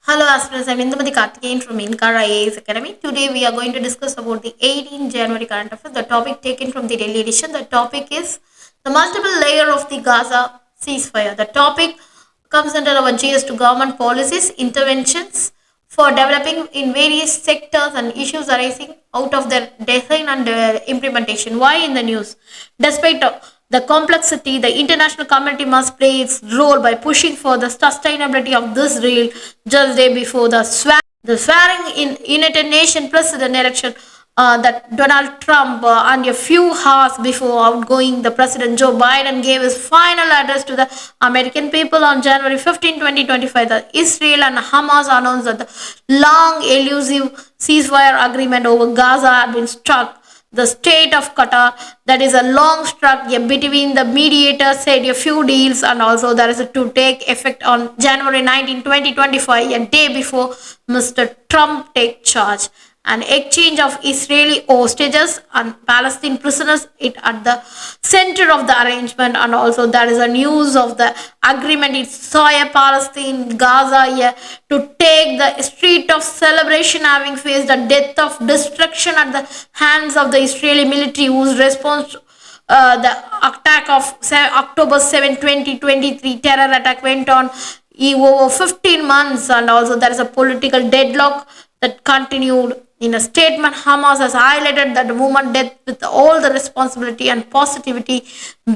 Hello aspirants, I'm Indumati Karthikeyan from Inkar IAS Academy. Today we are going to discuss about the 18th January current affairs. The topic taken from the Delhi edition. The topic is the multiple layer of the Gaza ceasefire. The topic comes under our GS to government policies, interventions for developing in various sectors and issues arising out of their design and implementation. Why in the news? Despite the complexity, the international community must play its role by pushing for the sustainability of this deal just day before the swearing in United Nations President election that Donald Trump and a few hours before outgoing the President Joe Biden gave his final address to the American people on January 15, 2025. The Israel and Hamas announced that the long elusive ceasefire agreement over Gaza had been struck. The state of Qatar, that is a long struck between the mediators, said a few deals, and also there is a to take effect on January 19, 2025, a day before Mr. Trump take charge. An exchange of Israeli hostages and Palestinian prisoners it at the center of the arrangement, and also there is a news of the agreement. It saw a Palestine Gaza to take the street of celebration, having faced the death of destruction at the hands of the Israeli military, whose response the attack of October 7, 2023 terror attack went on over 15 months, and also there is a political deadlock that continued. In a statement, Hamas has highlighted that the movement death with all the responsibility and positivity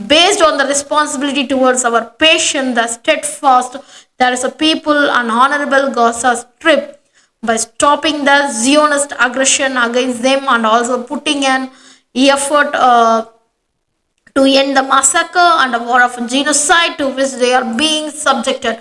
based on the responsibility towards our patient, the steadfast, there is a people and honorable Gaza Strip by stopping the Zionist aggression against them and also putting an effort to end the massacre and a war of genocide to which they are being subjected.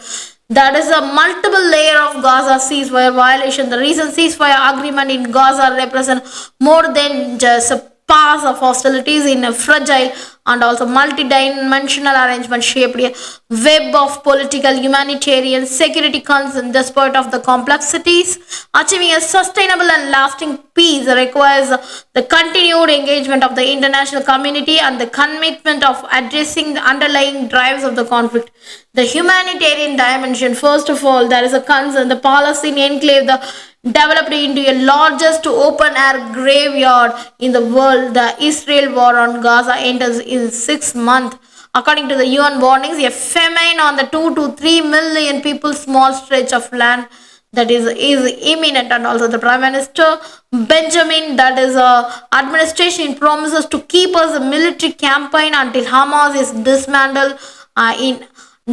That is a multiple layer of Gaza ceasefire violation. The recent ceasefire agreement in Gaza represents more than just a pass of hostilities in a fragile and also multi-dimensional arrangement shaped a web of political, humanitarian, security concerns. Despite of the complexities, achieving a sustainable and lasting peace requires the continued engagement of the international community and the commitment of addressing the underlying drives of the conflict. The humanitarian dimension, first of all, there is a concern. The Palestinian enclave, the developed into a largest open air graveyard in the world. The Israel war on Gaza enters in 6 months. According to the UN warnings, a famine on the 2 to 3 million people small stretch of land that is imminent. And also the Prime Minister Benjamin, that is administration promises to keep us a military campaign until Hamas is dismantled in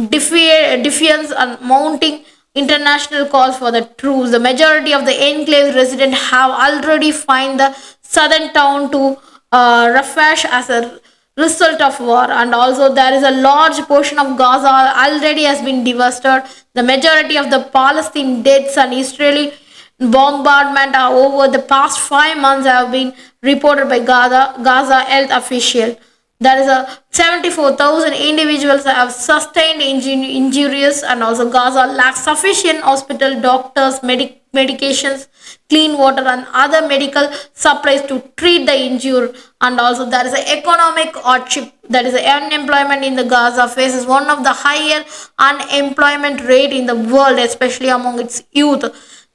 defiance and mounting international calls for the truce. The majority of the enclave residents have already find the southern town to Rafah as a result of war, and also there is a large portion of Gaza already has been devastated. The majority of the Palestinian deaths and Israeli bombardment over the past 5 months have been reported by Gaza health official. There is a 74,000 individuals have sustained injuries, and also Gaza lacks sufficient hospital doctors, medications, clean water, and other medical supplies to treat the injured. And also there is an economic hardship. That is unemployment in the Gaza faces one of the higher unemployment rate in the world, especially among its youth.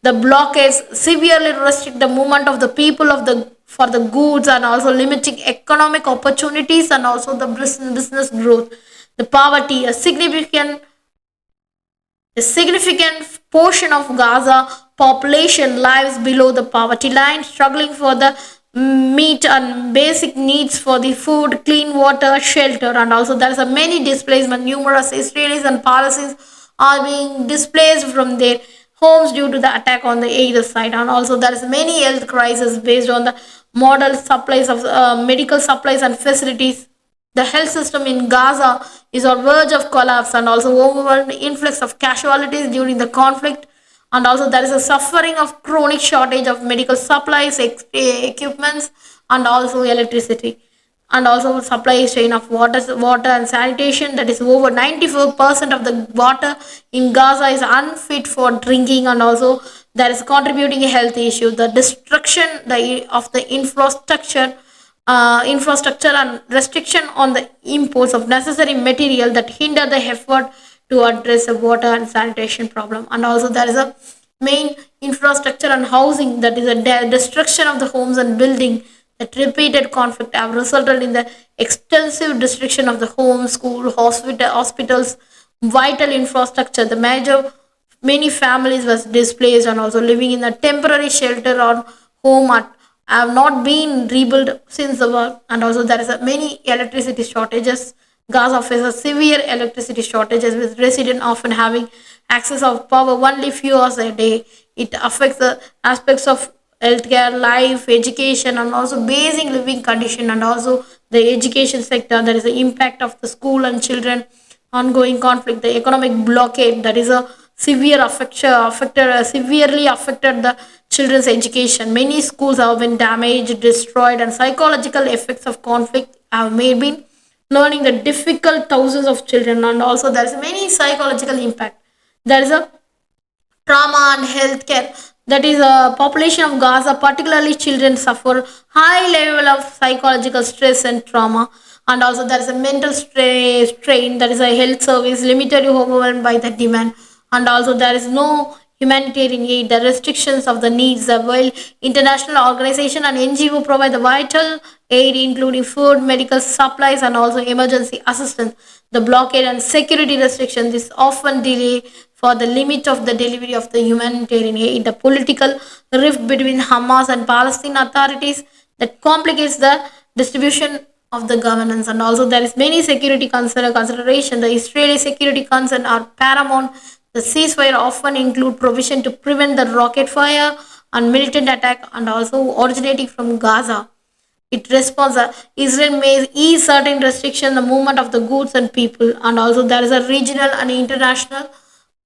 The blockades severely restrict the movement of the people of the for the goods and also limiting economic opportunities and also the business growth. The poverty, a significant portion of Gaza population lives below the poverty line, struggling for the meat and basic needs for the food, clean water, shelter, and also there is a many displacement. Numerous Israelis and Palestinians are being displaced from their homes due to the attack on the either side, and also there is many health crisis based on the model supplies of medical supplies and facilities. The health system in Gaza is on verge of collapse, and also overwhelming influx of casualties during the conflict, and also there is a suffering of chronic shortage of medical supplies, equipments, and also electricity, and also supply chain of water and sanitation. That is over 94% of the water in Gaza is unfit for drinking, and also there is contributing a health issue. The destruction of the infrastructure and restriction on the imports of necessary material that hinder the effort to address the water and sanitation problem. And also there is a main infrastructure and housing, that is a destruction of the homes and building, that repeated conflict have resulted in the extensive destruction of the home, school, hospitals, vital infrastructure. The major many families was displaced and also living in a temporary shelter or home at, have not been rebuilt since the war. And also there is a many electricity shortages. Gaza faces severe electricity shortages, with residents often having access of power only few hours a day. It affects the aspects of healthcare, life, education, and also basic living condition, and also the education sector. There is the impact of the school and children, ongoing conflict, the economic blockade, that is a severely affected the children's education. Many schools have been damaged, destroyed, and psychological effects of conflict have made been learning the difficult thousands of children. And also there is many psychological impact. There is a trauma and healthcare, that is a population of Gaza, particularly children, suffer high level of psychological stress and trauma. And also there is a mental strain, that is a health service limited, overwhelmed by the demand. And also there is no humanitarian aid, the restrictions of the needs. While international organization and NGO provide the vital aid, including food, medical supplies, and also emergency assistance, the blockade and security restrictions is often delay for the limit of the delivery of the humanitarian aid. The political rift between Hamas and Palestine authorities that complicates the distribution of the governance. And also there is many security consideration. The Israeli security concern are paramount. The ceasefire often include provision to prevent the rocket fire and militant attack, and also originating from Gaza. It responds that Israel may ease certain restriction the movement of the goods and people. And also there is a regional and international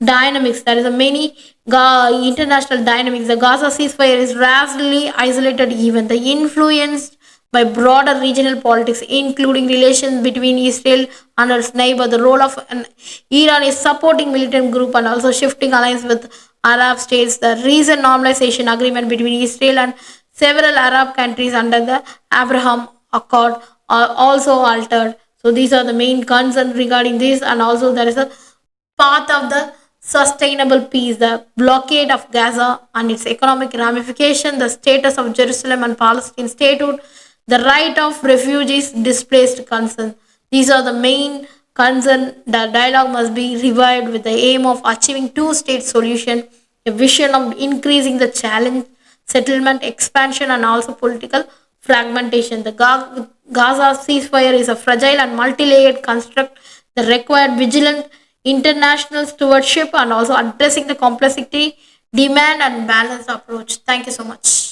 dynamics. There is a many international dynamics. The Gaza ceasefire is rarely isolated event. The influenced by broader regional politics, including relations between Israel and its neighbor. The role of Iran is supporting militant group and also shifting alliance with Arab states. The recent normalization agreement between Israel and several Arab countries under the Abraham Accord are also altered. So these are the main concerns regarding this. And also there is a path of the sustainable peace, the blockade of Gaza and its economic ramification, the status of Jerusalem and Palestine statehood, the right of refugees, displaced concern. These are the main concern. The dialogue must be revived with the aim of achieving two-state solution, a vision of increasing the challenge, settlement, expansion, and also political fragmentation. The Gaza ceasefire is a fragile and multi-layered construct that required vigilant international stewardship and also addressing the complexity, demand, and balance approach. Thank you so much.